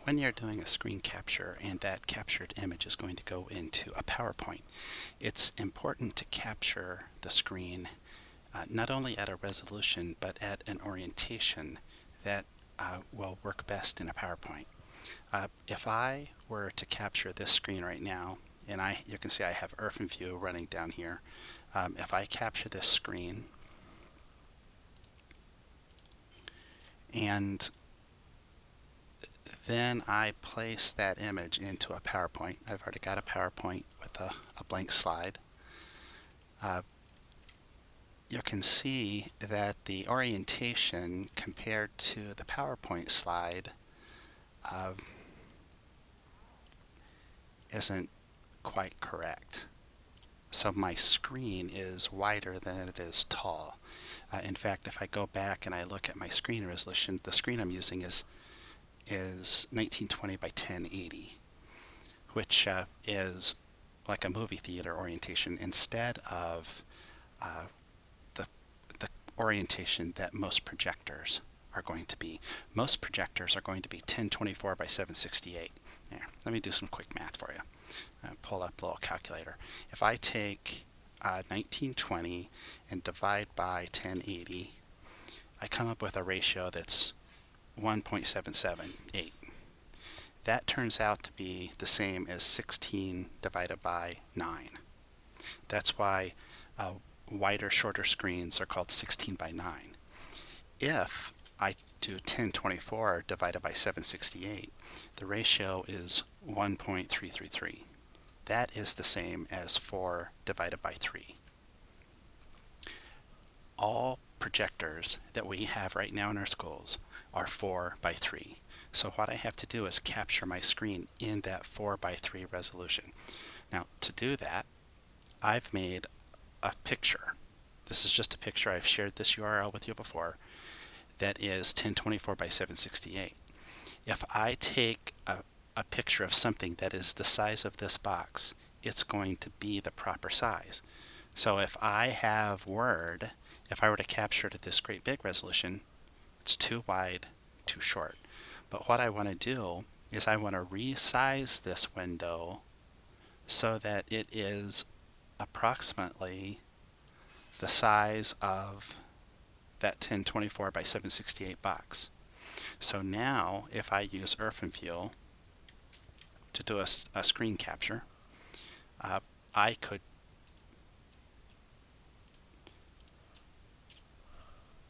when you're doing a screen capture and that captured image is going to go into a PowerPoint, it's important to capture the screen not only at a resolution but at an orientation that will work best in a PowerPoint. If I were to capture this screen right now, and you can see I have OrphanView running down here. If I capture this screen and then I place that image into a PowerPoint. I've already got a PowerPoint with a blank slide. You can see that the orientation compared to the PowerPoint slide isn't quite correct. So my screen is wider than it is tall. In fact, if I go back and I look at my screen resolution, the screen I'm using is 1920 by 1080, which is like a movie theater orientation instead of the orientation that most projectors are going to be. Most projectors are going to be 1024 by 768. There, let me do some quick math for you. Pull up a little calculator. If I take 1920 and divide by 1080, I come up with a ratio that's 1.778. That turns out to be the same as 16 divided by 9. That's why wider, shorter screens are called 16 by 9. If I do 1024 divided by 768, the ratio is 1.333. That is the same as 4 divided by 3. All projectors that we have right now in our schools are 4 by 3. So what I have to do is capture my screen in that 4 by 3 resolution. Now to do that, I've made a picture. This is just a picture. I've shared this URL with you before. That is 1024 by 768. If I take a picture of something that is the size of this box, it's going to be the proper size. So if I have Word, if I were to capture it at this great big resolution, it's too wide, too short. But what I want to do is I want to resize this window so that it is approximately the size of that 1024 by 768 box. So now if I use OrphanView to do a screen capture, I could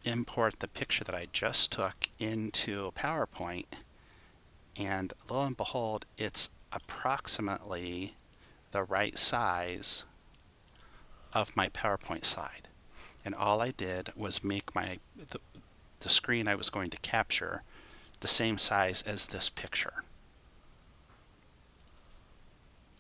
import the picture that I just took into PowerPoint, and lo and behold, it's approximately the right size of my PowerPoint slide. And all I did was make the screen I was going to capture the same size as this picture.